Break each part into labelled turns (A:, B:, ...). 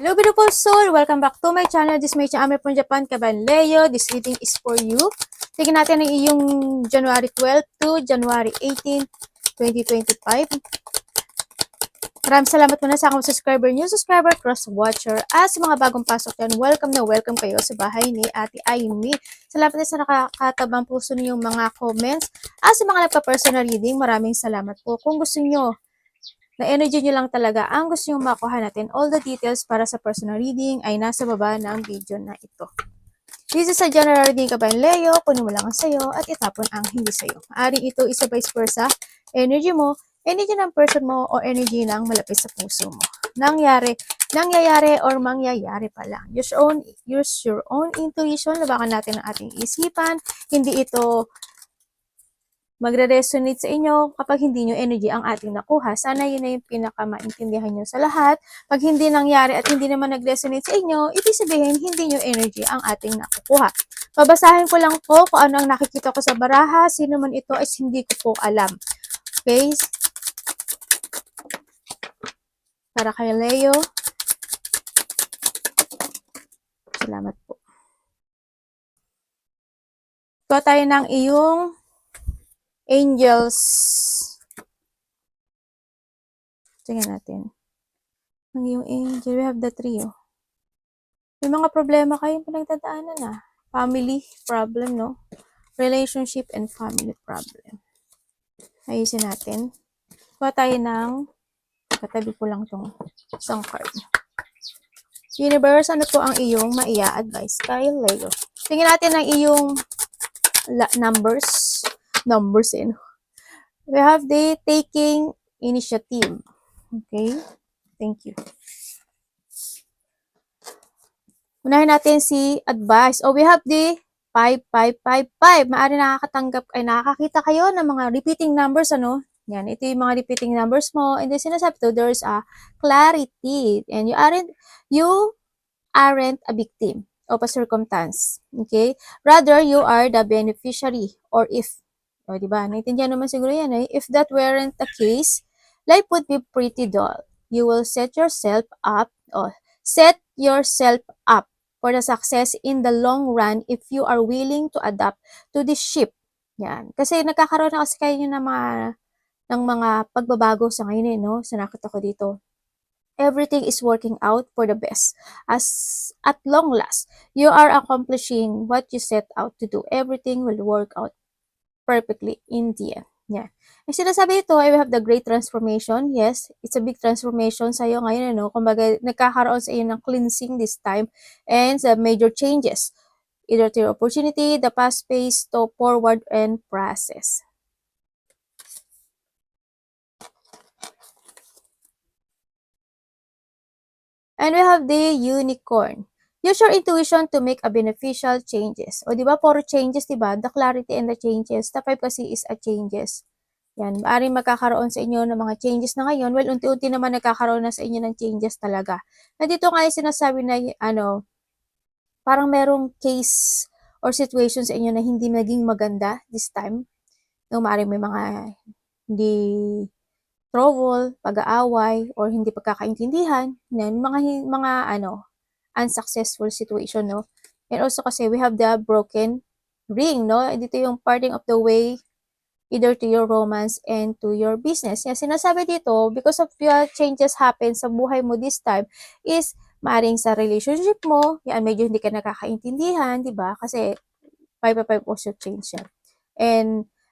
A: Hello beautiful soul! Welcome back to my channel. This is my channel from Japan, Kabanleo. This reading is for you. Tingnan natin ang iyong January 12 to January 18, 2025. Maraming salamat muna sa akong subscriber, new subscriber, cross-watcher. Sa mga bagong pasok yan, welcome na welcome kayo sa bahay ni Ate Aimee. Salamat din sa nakakatabang puso niyong mga comments. Sa mga nagpa-personal reading, maraming salamat po. Kung gusto niyo na energy nyo lang talaga ang gusto nyo makuha natin, all the details para sa personal reading ay nasa baba ng video na ito. This is a general reading Kabanleo, kunin mo lang ang sayo at itapon ang hindi sayo. Maaring ito isa vice versa, energy mo, energy ng person mo, o energy ng malapit sa puso mo. Nangyayari or mangyayari pa lang. Use your own intuition, labakan natin ang ating isipan, hindi ito magre-resonate sa inyo kapag hindi nyo energy ang ating nakuha. Sana yun na yung pinaka-maintindihan nyo sa lahat. Pag hindi nangyari at hindi naman nag-resonate sa inyo, ibig sabihin hindi nyo energy ang ating nakukuha. Babasahin ko lang po kung ano ang nakikita ko sa baraha. Sino man ito is hindi ko po alam. Okay? Para kay Leo. Salamat po. Ito tayo ng iyong angels. Tingnan natin. Ang iyong angel, we have the trio. May mga problema kayong pinagdadaanan na. Family problem, no? Relationship and family problem. Ayusin natin. Kuha tayo ng, katabi ko lang itong isang card. Universe, ano po ang iyong maia-advise kay Leo? Tingnan natin ang iyong numbers. Numbers, eh, no? We have the taking initiative. Okay? Thank you. Unahin natin si advice. We have the 5555. Maaari nakakakita kayo ng mga repeating numbers, ano? Yan, ito yung mga repeating numbers mo. And then sinasabi to, there's a clarity. And you aren't a victim of a circumstance. Okay? Rather, you are the beneficiary. Or if, diba? Naintindihan naman siguro yan, eh. If that weren't the case, life would be pretty dull. You will set yourself up for the success in the long run if you are willing to adapt to this shift. Yan. Kasi nagkakaroon na kasi kayo ng mga pagbabago sa ngayon, eh, no? Sa nakita ko dito. Everything is working out for the best. As at long last, you are accomplishing what you set out to do. Everything will work out perfectly in the end. Yeah. Ang sinasabi ito, I have the great transformation. Yes, it's a big transformation sa iyo ngayon, ano? Kumbaga, nagkakaroon sa iyo ng cleansing this time and sa major changes. Either to your opportunity, the past pace to forward and process. And we have the unicorn. Use your intuition to make a beneficial changes. O, di ba? Puro changes, di ba? The clarity and the changes. The 5 kasi is a changes. Yan. Maaaring magkakaroon sa inyo ng mga changes na ngayon. Well, unti-unti naman nagkakaroon na sa inyo ng changes talaga. Nandito nga yung sinasabi na, parang merong case or situation sa inyo na hindi naging maganda this time. No, maaaring may mga hindi trouble, pag-aaway, or hindi pagkakaintindihan, mga unsuccessful situation, no? And also kasi we have the broken ring, no? Dito yung parting of the way, either to your romance and to your business. Yan, sinasabi dito, because of your changes happen sa buhay mo this time, is maaaring sa relationship mo, yan, medyo hindi ka nakakaintindihan, di ba? Kasi 5 also change yan. And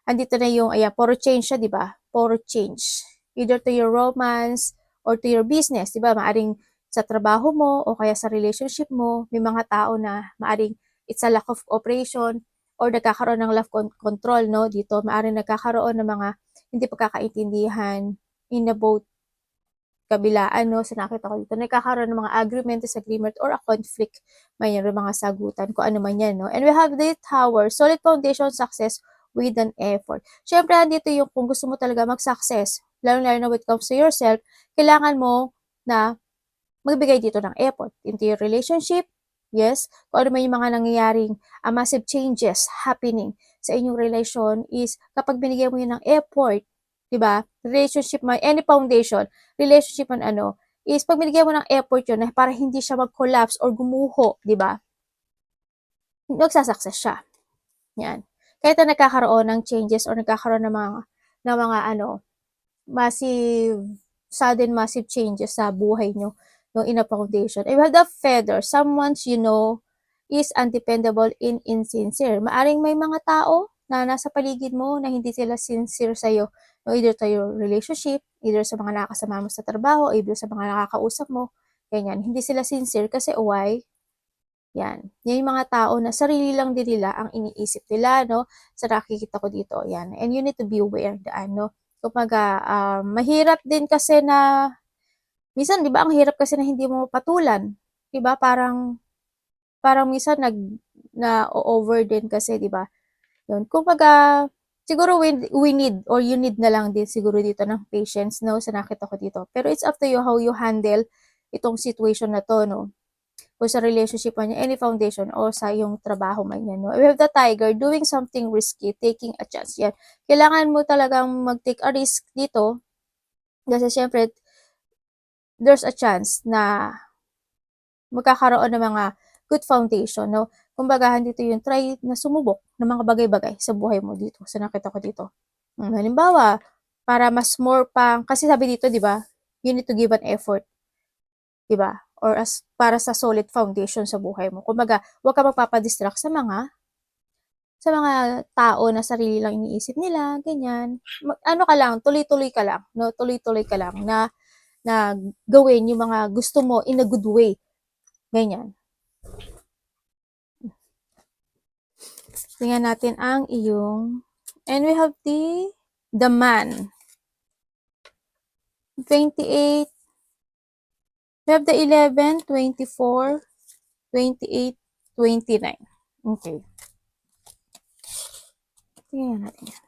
A: andito na yung, puro change siya, di ba? Puro change. Either to your romance or to your business, di ba? Maaring sa trabaho mo o kaya sa relationship mo, may mga tao na maaring it's a lack of cooperation or nagkakaroon ng lack of control, no? Dito, maaring nagkakaroon ng mga hindi pagkakaintindihan in the both kabilaan, no? Sa nakita ko dito, nagkakaroon ng mga agreement, disagreement, or a conflict, may mga sagutan, kung ano man yan, no? And we have the tower, solid foundation, success with an effort. Siyempre, andito yung kung gusto mo talaga mag-success, lalo-lalo na when it comes to yourself, kailangan mo na magbigay dito ng effort into your relationship. Yes, kung ano man yung mga nangyayaring massive changes happening sa inyong relation is kapag binigyan mo yun ng effort, diba? Relationship man, any foundation, relationship man is pag binigyan mo ng effort yun, para hindi siya mag-collapse or gumuho, di ba? Nagsasucess siya. Yan. Kahit na nagkakaroon ng changes or nagkakaroon ng mga massive, sudden massive changes sa buhay nyo, no, in a foundation. If you have the feather, someone you know is undependable and insincere. Maaring may mga tao na nasa paligid mo na hindi sila sincere sa'yo. No, either to your relationship, either sa mga nakakasama mo sa trabaho, either sa mga nakakausap mo, ganyan. Hindi sila sincere kasi why? Yan. Yan yung mga tao na sarili lang din nila ang iniisip nila, no? Sa nakikita ko dito, yan. And you need to be aware daan, no? Kumbaga, mahirap din kasi na, minsan, di ba, ang hirap kasi na hindi mo patulan. Di ba? Parang minsan na-over din kasi, di ba? Yun. Kumbaga, siguro we need or you need na lang din siguro dito ng patience, no? Sa nakita ko dito. Pero it's up to you how you handle itong situation na to, no? O sa relationship man yan, any foundation, o sa yung trabaho man yan, no? We have the tiger doing something risky, taking a chance. Yan. Kailangan mo talagang mag-take a risk dito kasi syempre, there's a chance na magkakaroon ng mga good foundation, no? Kumbaga, dito yung try na sumubok ng mga bagay-bagay sa buhay mo dito, sa nakita ko dito. Halimbawa, para mas more pang, kasi sabi dito, di ba, you need to give an effort. Di ba? Or para sa solid foundation sa buhay mo. Kumbaga, huwag ka magpapadistract sa mga tao na sarili lang iniisip nila, ganyan. Ano ka lang, tuloy-tuloy ka lang, no? Tuloy-tuloy ka lang na gawin yung mga gusto mo in a good way. Ganyan. Tingnan natin ang iyong, and we have the man. 28, we have the 11, 24, 28, 29. Okay. Tingnan natin yan.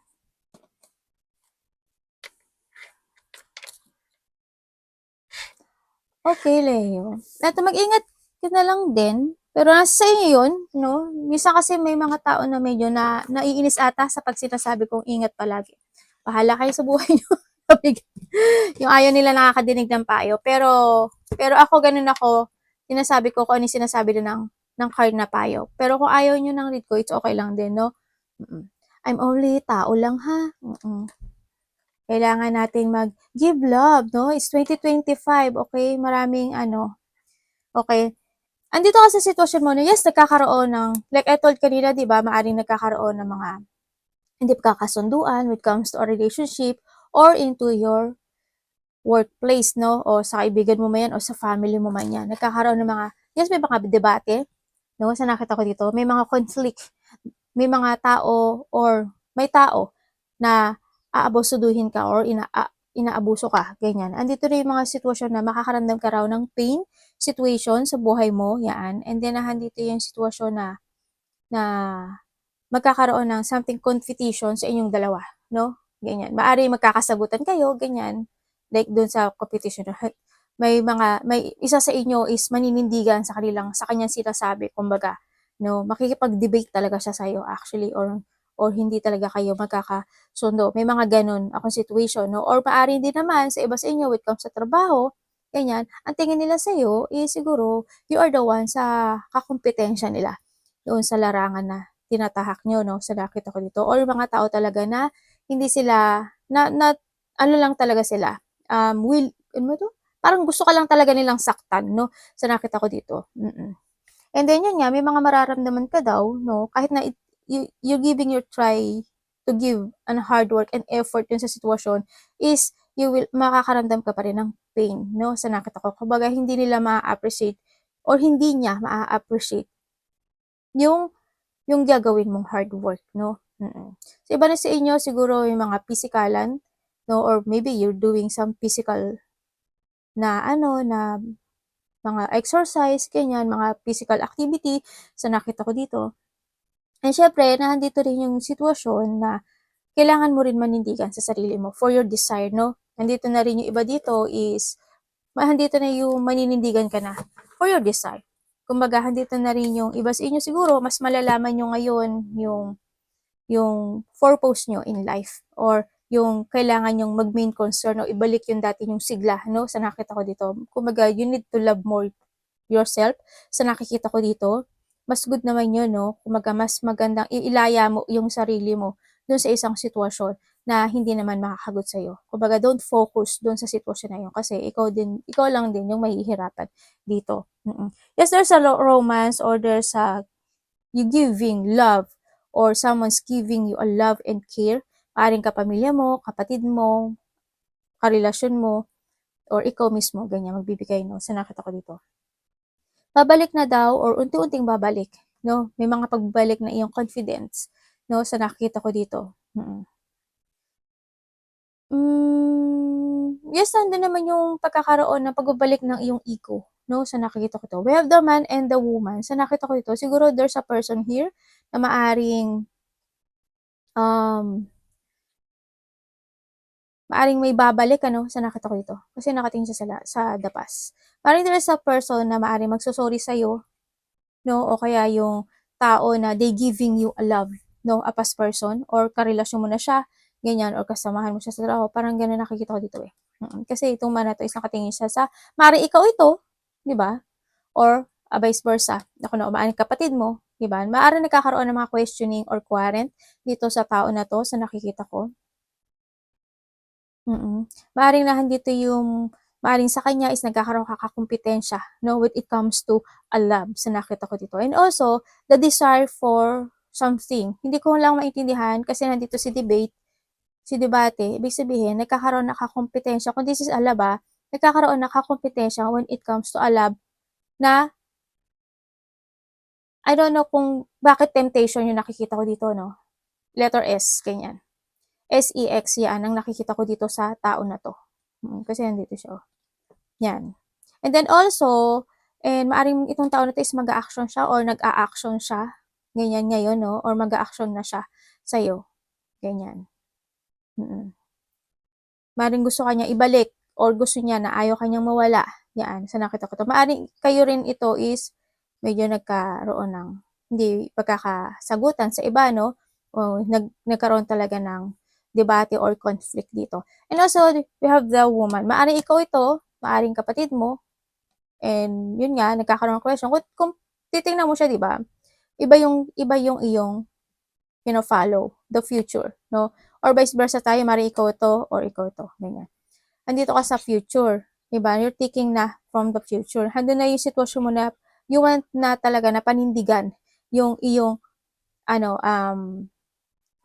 A: Okay, Leo. Eto, mag-ingat ka na lang din. Pero nasa sa inyo yun, no? Minsan kasi may mga tao na medyo naiinis ata sa pag sinasabi kong ingat palagi. Bahala kayo sa buhay nyo. Yung ayaw nila nakakadinig ng payo. Pero ako, ganun ako. Sinasabi ko kung ano yung sinasabi din ng card na payo. Pero kung ayaw nyo ng read ko, it's okay lang din, no? I'm only tao lang, ha? Kailangan nating mag-give love, no? It's 2025, okay? Maraming okay. Andito ka sa sitwasyon mo na, yes, nagkakaroon ng, like I told kanina, di ba, maaring nagkakaroon ng mga hindi pagkakasunduan when it comes to a relationship or into your workplace, no? O sa kaibigan mo man yan o sa family mo man yan. Nagkakaroon ng mga, yes, may mga debate, no? Sa nakita ko dito, may mga conflict, may mga tao or may tao na aabusuduhin ka or inaabuso ka, ganyan. Andito na yung mga sitwasyon na makakaramdam ka raw ng pain situation sa buhay mo, yan. And then, nandito yung sitwasyon na magkakaroon ng something competition sa inyong dalawa, no? Ganyan. Maari magkakasagutan kayo, ganyan. Like dun sa competition, may isa sa inyo is maninindigan sa kanyang sinasabi, kumbaga, no? Makikipag-debate talaga siya sa iyo actually, or hindi talaga kayo magkakasundo. May mga ganun akong situation, no? Or maaari din naman sa iba sa inyo when it comes sa trabaho, ganyan, ang tingin nila sa iyo is siguro you are the one sa kakumpetensya nila doon sa larangan na tinatahak nyo, no? Sa nakita ko dito. Or mga tao talaga na hindi sila, ano lang talaga sila, ano to? Parang gusto ka lang talaga nilang saktan, no? Sa nakita ko dito. And then yun nga, may mga mararamdaman ka daw, no? Kahit na you're giving your try to give an hard work and effort yun sa sitwasyon, is makakaramdam ka pa rin ng pain, no? Sa nakita ko. Kumbaga, hindi nila ma-appreciate or hindi niya ma-appreciate yung gagawin mong hard work, no? So, iba na sa inyo, siguro yung mga physikalan, no? Or maybe you're doing some physical na na mga exercise, ganyan, mga physical activity, sa nakita ko dito. And syempre, nandito rin yung sitwasyon na kailangan mo rin manindigan sa sarili mo for your desire, no? Nandito na rin yung iba dito is, nandito na yung maninindigan ka na for your desire. Kumbaga, nandito na rin yung iba sa inyo siguro, mas malalaman nyo ngayon yung purpose nyo in life or yung kailangan yung mag-main concern o ibalik yung dati yung sigla, no? Sa nakita ko dito. Kumbaga, you need to love more yourself. Sa nakikita ko dito, mas good naman yun, no? Kumbaga, mas magandang iilaya mo yung sarili mo dun sa isang sitwasyon na hindi naman makakagot sa'yo. Kumbaga, don't focus dun sa sitwasyon na yun kasi ikaw lang din yung mahihirapan dito. Yes, there's a romance or there's a you giving love or someone's giving you a love and care. Maaring kapamilya mo, kapatid mo, karelasyon mo, or ikaw mismo, ganyan, magbibigay, no? Sa nakita ko dito. Babalik na daw or unti-unting babalik, no? May mga pagbabalik na iyong confidence, no? Sa nakita ko dito. Yes, nandun naman yung pagkakaroon ng pagbabalik ng iyong ego, no? Sa nakikita ko to. We have the man and the woman. Sa nakita ko dito, siguro there's a person here na maaring may babalik ano sa nakita ko dito. Kasi nakatingin siya sa dapas. Maaring there is a person na maaring magsusorry sa'yo, no? O kaya yung tao na they giving you a love, no? A past person or karelasyon mo na siya, ganyan, or kasamahan mo siya sa trabaho. Parang ganun nakikita ko dito eh. Kasi itong man na to is nakatingin siya sa, maaring ikaw ito, di ba? Or vice versa. Ako na, maaring kapatid mo, di ba? Maaring nagkakaroon ng mga questioning or quarrent dito sa tao na to sa nakikita ko. Maaaring nandito yung maaaring sa kanya is nagkakaroon ka kakumpitensya, no, when it comes to a love sa nakita ko dito. And also, the desire for something. Hindi ko lang maintindihan kasi nandito si debate, ibig sabihin, nagkakaroon ng kakumpitensya. Kung this is a love, nagkakaroon ng kakumpitensya when it comes to a love na, I don't know kung bakit temptation yung nakikita ko dito, no? Letter S, ganyan. SEX, yan ang nakikita ko dito sa tao na to. Kasi nandito siya. Yan. And then also, and maaring itong tao na to is mag-a-action siya or nag-a-action siya. Ganyan ngayon, no? Or mag-a-action na siya sa'yo. Ganyan. Maaring gusto kanya ibalik or gusto niya na ayaw kanyang mawala. Yan, sa nakita ko to. Maaring kayo rin ito is medyo nagkaroon ng hindi pagkakasagutan sa iba, no? O nagkaroon talaga ng debate or conflict dito. And also, we have the woman. Maaring ikaw ito, maaring kapatid mo, and yun nga, nagkakaroon ng question. Kung titingnan mo siya, di ba? Iba yung iyong follow the future, no? Or vice versa tayo, maaring ikaw ito or ikaw ito. Ganyan. Andito ka sa future, di ba? You're thinking na from the future. Hando na yung sitwasyon mo na you want na talaga na panindigan yung iyong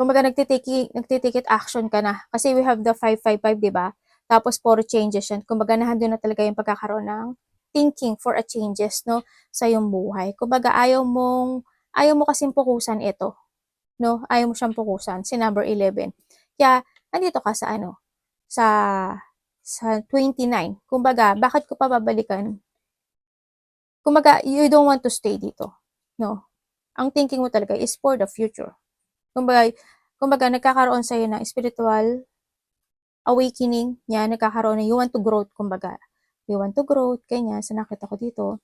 A: kumbaga nagtitake action ka na. Kasi we have the 555, di ba? Tapos puro changes yan. Kumbaga nandun na talaga yung pagkakaroon ng thinking for a changes, no? Sa iyong buhay. Kumbaga ayaw mo kasing pukusan ito, no? Ayaw mo siyang pukusan. Si number 11. Kaya, nandito ka sa sa 29. Kumbaga, bakit ko pa babalikan? Kumbaga, you don't want to stay dito, no? Ang thinking mo talaga is for the future. Kumbaga nagkakaroon sa'yo ng spiritual awakening, yan, nagkakaroon na you want to grow, kumbaga. You want to grow, kanya, sa nakita ko dito.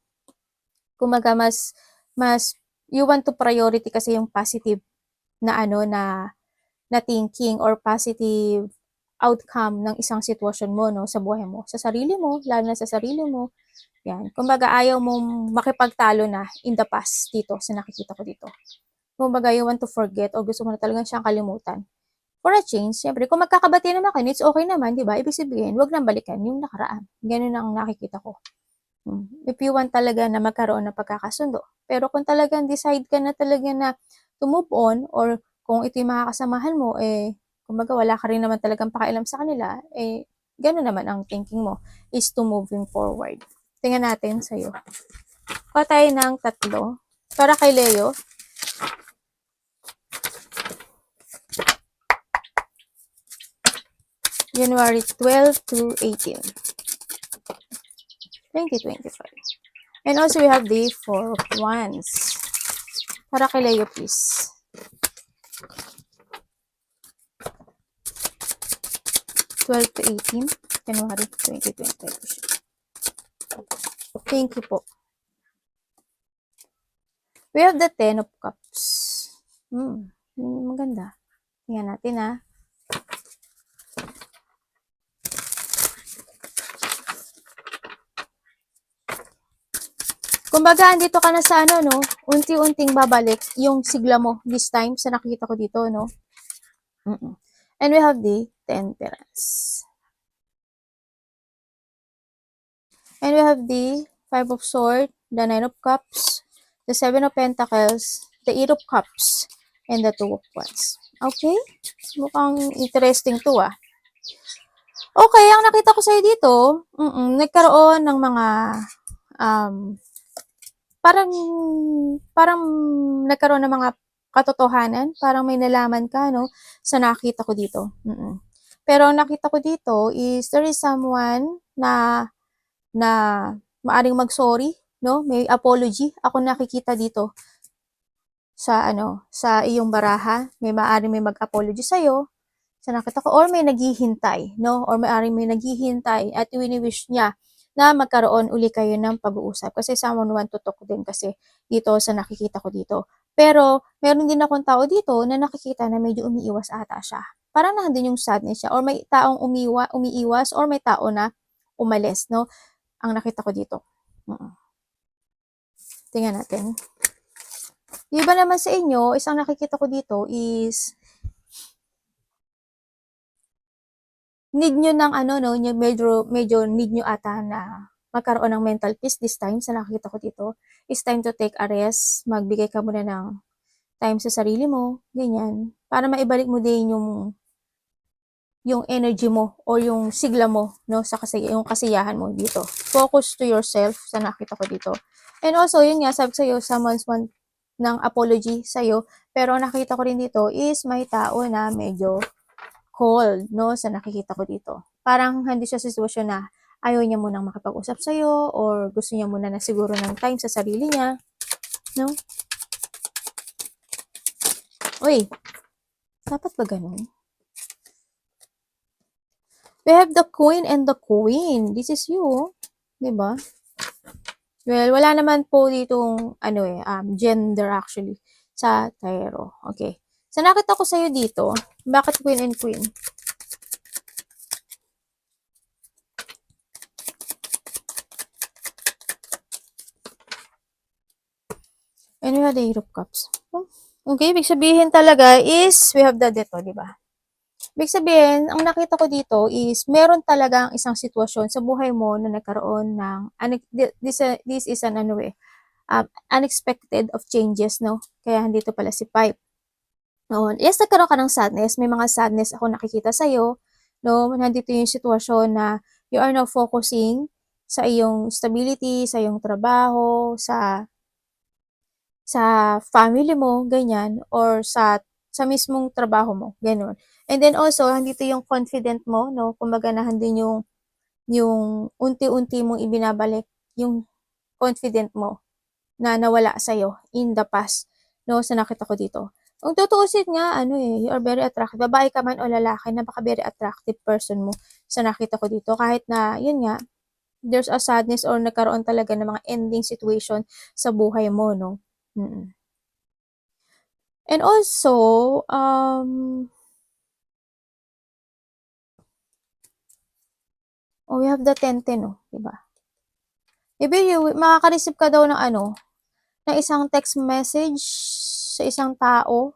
A: Kumbaga, mas, you want to priority kasi yung positive na na thinking or positive outcome ng isang sitwasyon mo, no, sa buhay mo. Sa sarili mo, lalo na sa sarili mo. Yan. Kumbaga, ayaw mong makipagtalo na in the past dito, sa nakikita ko dito. Kumbaga, you want to forget o gusto mo na talagang siyang kalimutan. For a change, siyempre, kung magkakabati naman kayo, it's okay naman, di ba? Ibig sabihin, wag nang balikan yung nakaraan. Ganun ang nakikita ko. If you want talaga na magkaroon ng pagkakasundo. Pero kung talagang decide ka na talaga na to move on or kung ito yung makakasamahan mo, kumbaga wala ka rin naman talagang pakialam sa kanila, ganun naman ang thinking mo is to moving forward. Tingnan natin sa'yo. Kuha tayo ng 3. Para kay Leo. January 12 to 18. 2025. And also we have the 4 of Wands. Para kay Leo, please. to 18, January 2025. Thank you po. We have the 10 of Cups. Maganda. Tingnan natin Kumbaga, andito ka na sa ano, no? Unti-unting babalik yung sigla mo this time sa nakikita ko dito, no? And we have the Temperance. And we have the Five of Swords, the Nine of Cups, the Seven of Pentacles, the Eight of Cups, and the Two of Wands. Okay? Mukhang interesting to, ah. Okay, ang nakita ko sa'yo dito, nagkaroon ng mga, parang nagkaroon ng mga katotohanan, parang may nalaman ka, no, sa nakita ko dito. Pero ang nakita ko dito is there is someone na maaring mag-sorry, no, may apology ako nakikita dito sa sa iyong baraha. Maaring may mag-apology sa'yo sa nakita ko, or may naghihintay, no, or maaring may naghihintay at wini-wish niya na magkaroon uli kayo ng pag-uusap. Kasi someone want to talk din kasi dito sa nakikita ko dito. Pero, meron din akong tao dito na nakikita na medyo umiiwas ata siya. Parang nandun yung sadness siya, or may taong umiiwas, or may tao na umalis, no? Ang nakita ko dito. Tingnan natin. Di ba naman sa inyo, isang nakikita ko dito is need nyo ng no, medyo need nyo ata na magkaroon ng mental peace this time sa nakikita ko dito. It's time to take a rest. Magbigay ka muna ng time sa sarili mo, ganyan. Para maibalik mo din yung energy mo or yung sigla mo, no, sa yung kasiyahan mo dito. Focus to yourself sa nakita ko dito. And also, yun nga, sabi sa'yo, someone's want ng apology sa'yo. Pero nakita ko rin dito is may tao na medyo cold, no, sa nakikita ko dito. Parang hindi siya sa sitwasyon na ayaw niya munang makipag-usap sa'yo or gusto niya muna na siguro ng time sa sarili niya, no? Uy, dapat ba ganun? We have the Queen and the Queen. This is you, diba? Well, wala naman po ditong gender actually sa tarot. Okay. So, nakita ko sa'yo dito, bakit Queen and Queen? And we have the Eight of Cups. Okay, ibig sabihin talaga is, we have the Death, di ba? Ibig sabihin, ang nakita ko dito is, meron talagang isang sitwasyon sa buhay mo na nagkaroon ng, this is an unexpected of changes, no? Kaya andito pala si Pipe. No, yes, nagkaroon ka ng sadness. May mga sadness ako nakikita sa'yo. No, nandito yung sitwasyon na you are now focusing sa iyong stability, sa iyong trabaho, sa family mo, ganyan, or sa mismong trabaho mo, ganun. And then also, nandito yung confident mo, no? Kumbaga nandun yung unti-unti mong ibinabalik yung confident mo na nawala sa'yo in the past, no? Sa nakita ko dito. Kung tutuusin nga, you are very attractive. Babae ka man o lalaki, napaka very attractive person mo sa nakita ko dito. Kahit na, yun nga, there's a sadness or nagkaroon talaga ng mga ending situation sa buhay mo, no? And also, we have the 10-10, no? Diba? Maybe makaka-receive ka daw ng ng isang text message sa isang tao,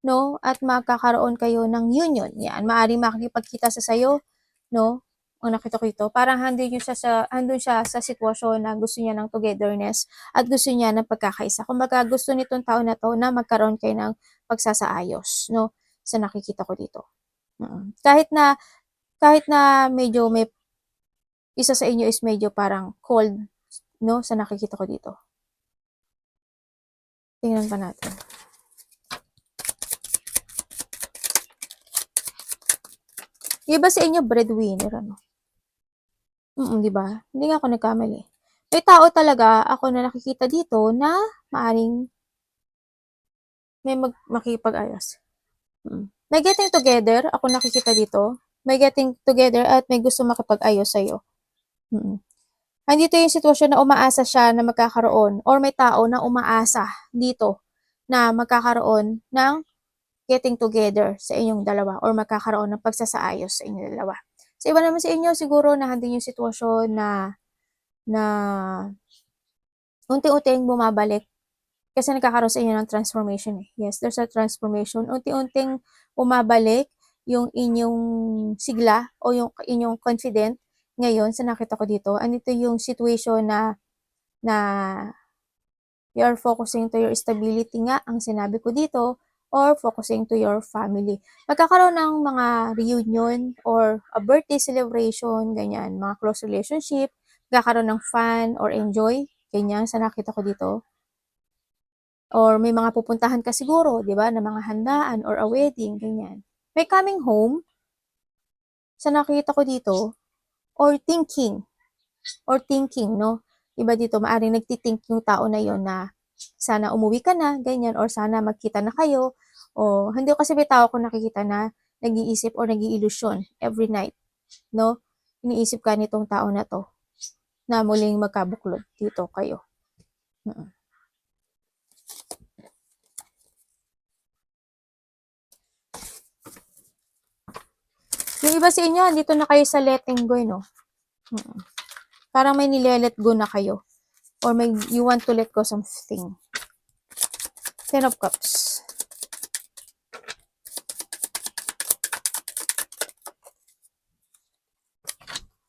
A: no? At magkakaroon kayo ng union. Yan, maaaring makikipagkita sa sayo, no? Ang nakita ko ito, parang handun siya sa sitwasyon na gusto niya ng togetherness at gusto niya ng pagkakaisa. Kumbaga, gusto nitong tao na to na magkaroon kayo ng pagsasaayos, no? Sa nakikita ko dito. Kahit na medyo may isa sa inyo is medyo parang cold, no? Sa nakikita ko dito. Tingnan pa natin. Iba sa inyo breadwinner, ano? Di ba? Hindi nga ako nagkamali. May tao talaga ako na nakikita dito na maaring may makipag-ayos. May getting together, ako nakikita dito. May getting together at may gusto makipag-ayos sa'yo. Andito yung sitwasyon na umaasa siya na magkakaroon or may tao na umaasa dito na magkakaroon ng getting together sa inyong dalawa or magkakaroon ng pagsasaayos sa inyong dalawa. Sa iba naman sa inyo, siguro na handin yung sitwasyon na unti-unting bumabalik kasi nagkakaroon sa inyo ng transformation eh. Yes, there's a transformation. Unti-unting bumabalik yung inyong sigla o yung inyong confident ngayon sa nakita ko dito. Andito yung situation na you are focusing to your stability nga, ang sinabi ko dito, or focusing to your family. Magkakaroon ng mga reunion or a birthday celebration, ganyan, mga close relationship, magkakaroon ng fun or enjoy, ganyan, sa nakita ko dito. Or may mga pupuntahan ka siguro, di ba, na mga handaan or a wedding, ganyan. May coming home, sa nakita ko dito, or thinking, no? Iba dito, maaring nagtitink yung tao na yon na sana umuwi ka na, ganyan, or sana magkita na kayo, o hindi kasi may tao ko nakikita na nag-iisip or nag-iilusyon every night, no? Iniisip ka nitong tao na to, na muling magkabuklod dito kayo. Yung iba sa inyo, andito na kayo sa letting go, no? Parang may nile-let go na kayo. Or may you want to let go something. Ten of Cups.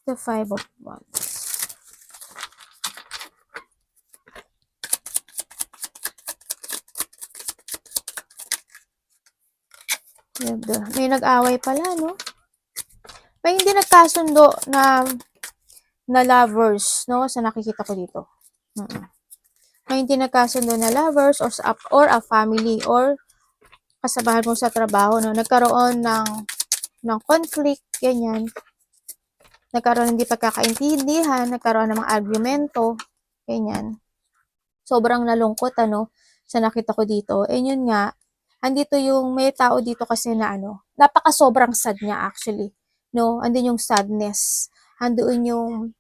A: The Five of Wands. May nag-away pala, no? May hindi nagkasundo na lovers, no? Sa nakikita ko dito. May hindi nagkasundo na lovers or a family or kasabahan mo sa trabaho, no? Nagkaroon ng conflict, ganyan. Nagkaroon hindi pagkakaintindihan, nagkaroon ng mga argumento, ganyan. Sobrang nalungkot, ano, sa nakita ko dito. Yun nga, andito yung, may tao dito kasi na napaka sobrang sad niya actually. No, andun yung sadness. Andoon yung,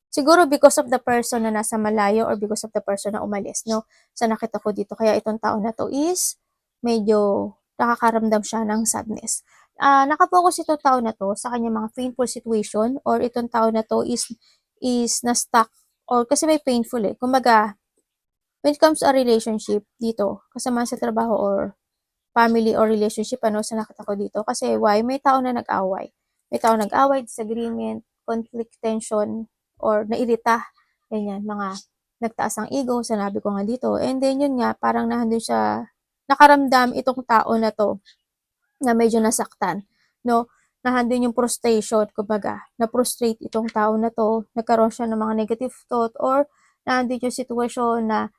A: siguro because of the person na nasa malayo or because of the person na umalis, no? Sa nakita ko dito. Kaya itong tao na to is, medyo nakakaramdam siya ng sadness. Nakapokus itong tao na to sa kanyang mga painful situation or itong tao na to is na-stuck or kasi may painful eh. Kumbaga, when it comes to a relationship dito, kasama sa trabaho or family or relationship, sa nakita ko dito. Kasi why? May tao na nag-away. May tao nag-away, disagreement, conflict, tension, or nairita. Ganyan, mga nagtaas ang ego, sinabi ko nga dito. And then yun nga, parang nandun siya, nakaramdam itong tao na to, na medyo nasaktan, no? Nahandun yung frustration, kumbaga, na-frustrate itong tao na to, nagkaroon siya ng mga negative thought, or nahandun yung sitwasyon na,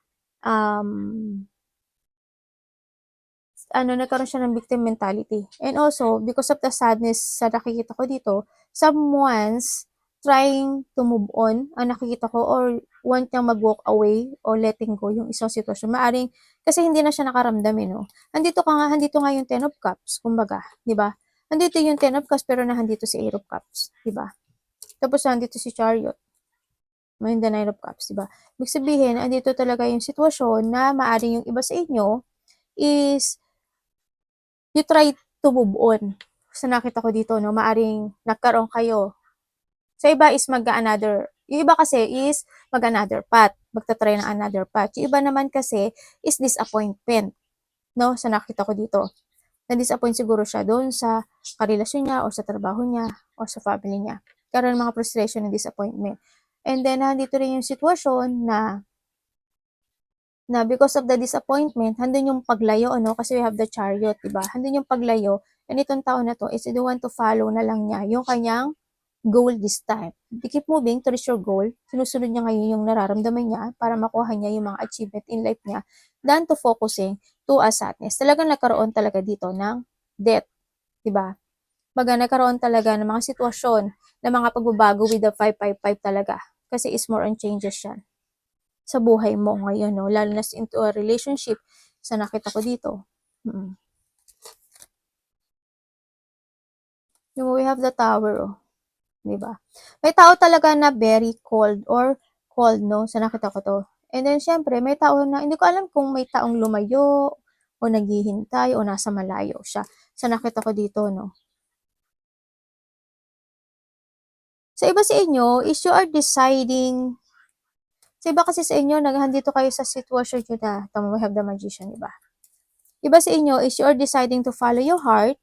A: nagkaroon siya ng victim mentality. And also, because of the sadness sa nakikita ko dito, someone's trying to move on, ang nakikita ko, or want niyang mag-walk away or letting go yung isang sitwasyon. Maaring, kasi hindi na siya nakaramdam, no? Andito nga yung Ten of Cups, kumbaga, di ba? Andito yung Ten of Cups, pero nahandito si Eight of Cups, di ba? Tapos nandito si Chariot. May the Nine of Cups, di ba? Ibig sabihin, andito talaga yung sitwasyon na maaring yung iba sa inyo is you try to move on. Sa nakita ko dito, no, maaring nagkaroon kayo. Sa iba is yung iba kasi is mag-another path. Magta-try ng another path. Yung iba naman kasi is disappointment. No, sa nakita ko dito. Na-disappoint siguro siya doon sa karelasyon niya o sa trabaho niya o sa family niya. Karoon mga frustration and disappointment. And then, nandito rin yung sitwasyon na because of the disappointment, handun yung paglayo, kasi we have the Chariot, diba? Handun yung paglayo, and itong tao na to is the one to follow na lang niya yung kanyang goal this time. To keep moving to reach your goal, sinusunod niya ngayon yung nararamdaman niya para makuha niya yung mga achievement in life niya than to focusing to a sadness. Talagang nagkaroon talaga dito ng death, diba? Baga nagkaroon talaga ng mga sitwasyon na mga pagbabago with the 555 talaga. Kasi is more on changes yan sa buhay mo ngayon, no? Lalo na into a relationship sa nakita ko dito. Yung we have the Tower, oh. Diba? May tao talaga na very cold, no? Sa nakita ko to. And then, syempre, may tao na, hindi ko alam kung may taong lumayo, o naghihintay, o nasa malayo siya. Sa nakita ko dito, no? Sa iba sa inyo is you are deciding, sa iba kasi sa inyo, nandito kayo sa sitwasyon nyo na, tama, we have the magician, diba? Iba sa inyo is you are deciding to follow your heart,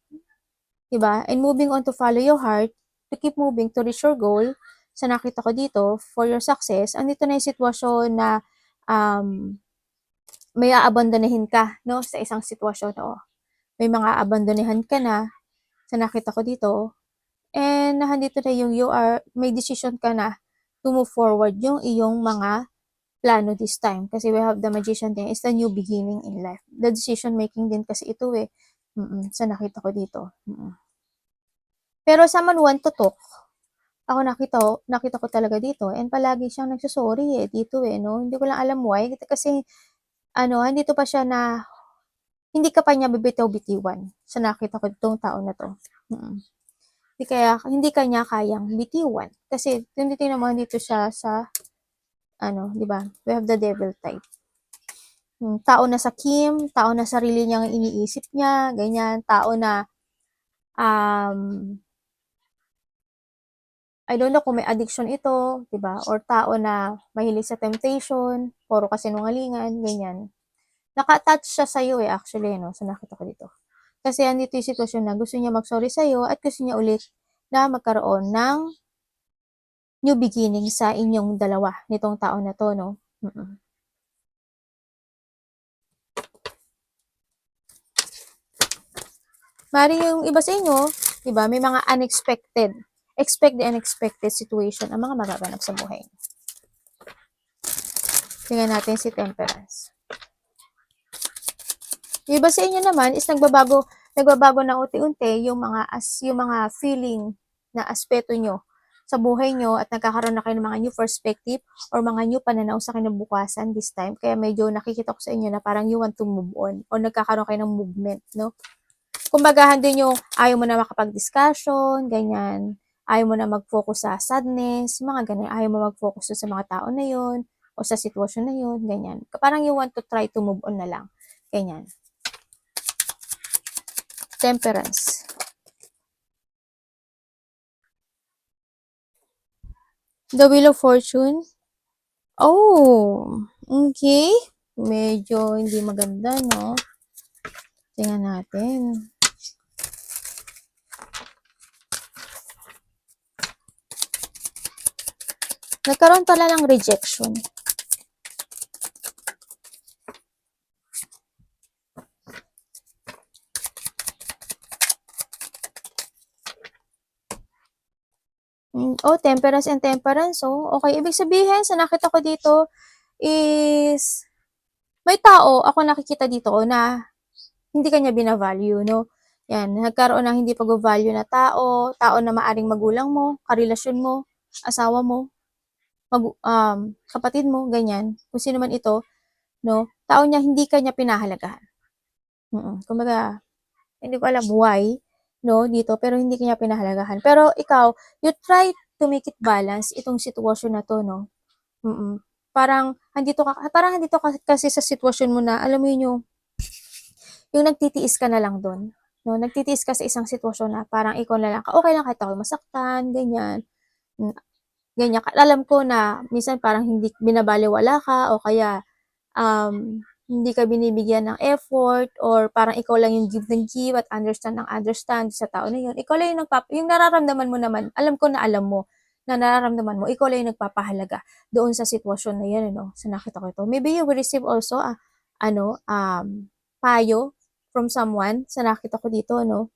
A: diba? And moving on to follow your heart, to keep moving to reach your goal. Sa nakita ko dito, for your success, andito na yung sitwasyon na may aabandonahin ka, no? Sa isang sitwasyon, o may mga abandonahan ka na, sa nakita ko dito, and nandito na yung may decision ka na to move forward yung iyong mga plano this time. Kasi we have the magician din, it's a new beginning in life. The decision making din kasi ito eh. Sa nakita ko dito. Pero someone want to talk. Ako nakita ko talaga dito, and palagi siyang nagsusorry eh, dito eh, no? Hindi ko lang alam why, kasi, andito pa siya na, hindi ka pa niya bibitaw-bitiwan. Sa nakita ko itong tao na to. Hindi kanya kayang bitiwan. Kasi, kung titingnan mo, dito siya sa, di ba? We have the devil type. Tao na sa tao na sarili niyang iniisip niya, ganyan, tao na, I don't know kung may addiction ito, di ba? Or tao na mahilig sa temptation, puro kasinungalingan, ganyan. Naka-attach siya sa'yo eh, actually, no? So, nakita ko dito. Kasi andito yung sitwasyon na gusto niya mag-sorry sa'yo at gusto niya ulit na magkaroon ng new beginning sa inyong dalawa, nitong tao na to, no? Mari yung iba sa inyo, di ba? May mga expect the unexpected situation ang mga magaganap sa buhay. Tingnan natin si Temperance. Yung iba sa inyo naman is nagbabago na unti-unti yung mga feeling na aspeto nyo sa buhay nyo at nagkakaroon na kayo ng mga new perspective or mga new pananaw sa kinabukasan this time. Kaya medyo nakikita ko sa inyo na parang you want to move on or nagkakaroon kayo ng movement, no? Kumbaga, din yung ayaw mo na makapag-discussion, ganyan. Ayaw mo na mag-focus sa sadness, mga ganyan. Ayaw mo mag-focus sa mga tao na yon o sa sitwasyon na yon, ganyan. Parang you want to try to move on na lang. Ganyan. Temperance. The Wheel of Fortune. Oh, okay. Medyo hindi maganda, no? Tingnan natin. Nagkaroon pala ng rejection. Oh, temperance and temperance. Oh, okay. Ibig sabihin, sa nakita ko dito is may tao ako nakikita dito na hindi kanya binavalue, no? Yan, nagkaroon ng hindi pag-value na tao na maaring magulang mo, karelasyon mo, asawa mo, kapatid mo, ganyan. Kung sino man ito, no? Tao niya hindi kanya pinahalagahan. Kumbaga, hindi ko alam why, no, dito, pero hindi kanya pinahalagahan. Pero ikaw, you try to make it balance itong sitwasyon na to, no? Parang andito ka kasi sa sitwasyon mo na, alam mo yun, yung nagtitiis ka na lang doon. No, nagtitiis ka sa isang sitwasyon na parang ikaw na lang, okay lang kahit ako masaktan, ganyan. Ganyan. Alam ko na minsan parang hindi binabaliwala ka o kaya hindi ka binibigyan ng effort or parang ikaw lang yung give ng give at understand sa tao na yun. Ikaw lang yung nararamdaman mo naman, alam ko na alam mo na nararamdaman mo, ikaw lang yung nagpapahalaga doon sa sitwasyon na yan, no? So, nakita ko ito. Maybe you will receive also payo from someone sa nakita ko dito, no?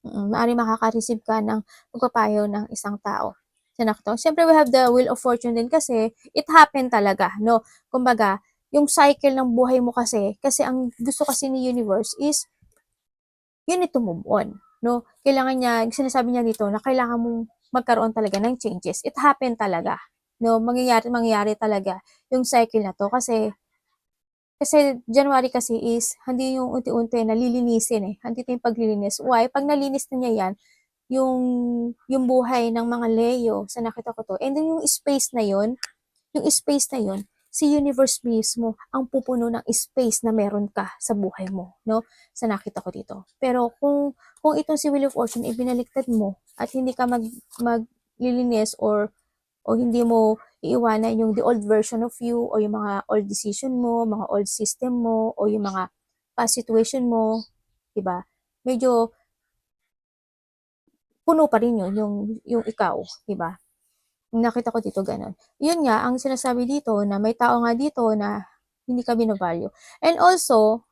A: Maaaring makaka-receive ka ng pagpapayo ng isang tao. Sa nakita ko. Siyempre, we have the Wheel of Fortune din kasi it happened talaga, no? Kumbaga, yung cycle ng buhay mo kasi ang gusto kasi ni universe is you need to move on, no? Kailangan niya, sinasabi niya dito na kailangan mong magkaroon talaga ng changes. It happened talaga, no? Mangyayari talaga yung cycle na to kasi January kasi is hindi yung unti-unti nalilinisin eh. Andito yung paglilinis. Why? Pag nalinis na niya yan, yung buhay ng mga Leo, sa nakita ko to, and then yung space na yon, si universe mismo ang pupuno ng space na meron ka sa buhay mo, no? Sa nakita ko dito. Pero kung itong si Wheel of Fortune ibinaliktad mo at hindi ka lilinis o hindi mo iiwanan yung the old version of you o yung mga old decision mo, mga old system mo o yung mga past situation mo, 'di ba? Medyo puno pa rin yun yung ikaw, 'di ba? Nakita ko dito gano'n. Yun nga ang sinasabi dito na may tao nga dito na hindi ka bina-value. And also,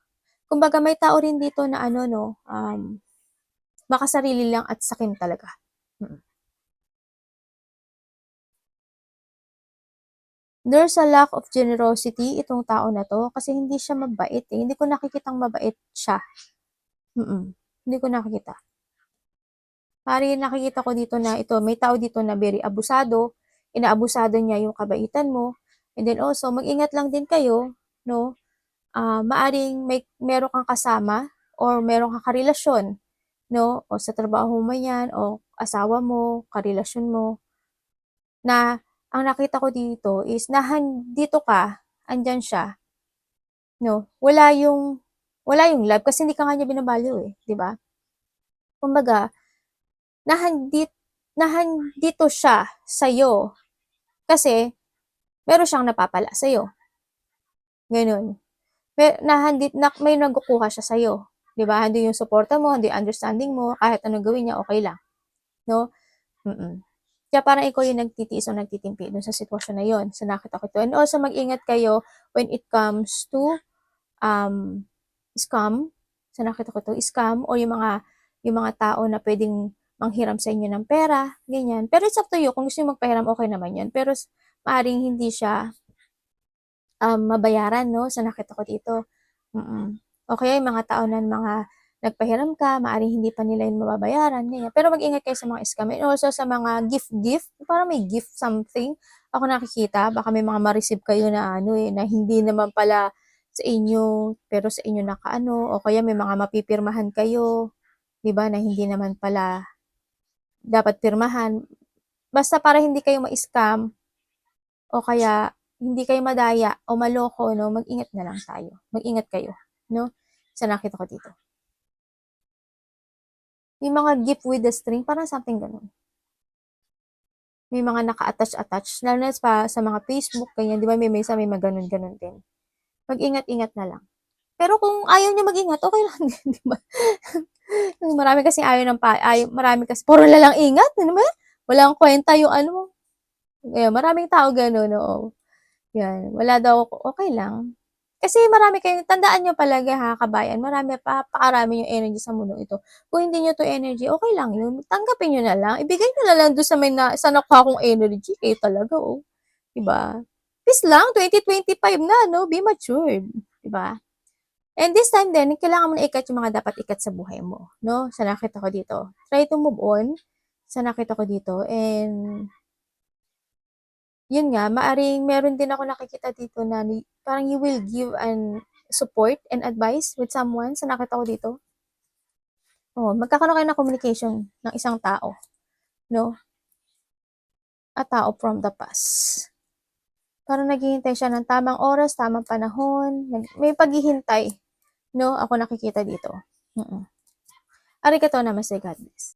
A: kumbaga may tao rin dito na ano 'no, makasarili lang at sakim talaga. Mm. There's a lack of generosity itong tao na 'to kasi hindi siya mabait, eh, hindi ko nakikitang mabait siya. Hindi ko nakikita. Maaaring nakikita ko dito na ito, may tao dito na very abusado, inaabusado niya yung kabaitan mo, and then also mag-ingat lang din kayo 'no, maaaring meron kang kasama or meron kang karelasyon 'no, o sa trabaho mo yan o asawa mo, karelasyon mo, na ang nakita ko dito is dito ka, andiyan siya 'no, wala yung love kasi hindi ka nga niya bina-value, eh, 'di ba? Kumbaga nahandit nahandito siya sa'yo kasi meron siyang napapala sa'yo, gano'n. May nakukuha siya sa'yo, 'di ba? Ando'n yung suporta mo, ando'n yung understanding mo, kahit anong gawin niya okey lang, 'no? Mm. Kaya parang ikaw yung nagtitiis o nagtitimpi dun sa sitwasyon na yun, sa nakita ko 'to. And also mag-ingat kayo when it comes to, um, scam, sa nakita ko 'to, scam o yung mga tao na puwedeng manghiram sa inyo ng pera, ganyan. Pero it's up to you kung gusto niyo magpahiram, okey naman yun. Pero maaaring hindi siya, mabayaran 'no, sa nakita ko dito. O kaya yung mga tao na nagpahiram ka, maaaring hindi pa nila yun mababayaran, ganyan. Pero mag-ingat kayo sa mga scam and also sa mga gift, parang may gift something ako nakikita. Baka may mga ma-receive kayo na ano, eh, na hindi naman pala sa inyo, pero sa inyo nakaano o kaya may mga mapipirmahan kayo, 'di ba, na hindi naman pala dapat pirmahan. Basta para hindi kayo ma-scam o kaya hindi kayo madaya o maloko 'no, mag-ingat na lang tayo. Mag-ingat kayo 'no, sa nakita ko dito. Yung mga gift with the string parang something gano'n. May mga naka-attach-attach lalo na sa mga Facebook ganyan, 'di ba may minsan may mga gano'n-gano'n din. Mag-ingat-ingat na lang. Pero kung ayaw niyo mag-ingat, okey lang din, 'di ba? Marami kasing marami kasi puro na lang ingat, ano ba 'yan? Walang kuwenta yung ano mo, ayan maraming tao gano'n, oo. 'Yan, wala daw okey lang. Kasi marami kayong tandaan niyo palagi ha, kabayan, napakarami yung energy sa mundong ito. Kung hindi niyo 'to energy, okey lang yun, tanggapin niyo na lang, ibigay niyo na lang dun sa nakuha kong energy, kayo talaga, 'di ba? Peace lang, 2025 na 'no, be matured, 'di ba? And this time din, kailangan mo na ikat yung mga dapat ikat sa buhay mo 'no, sa nakita ko dito. Try to move on sa nakita ko dito and yun nga, maaring meron din ako nakikita dito na parang you will give an support and advice with someone sa nakita ko dito. Oo, magkakaroon kayo ng communication ng isang tao, 'no, a tao from the past. Parang naghihintay siya ng tamang oras, tamang panahon, may paghihintay, 'no, ako nakikita dito. Arigatou namaste, God bless.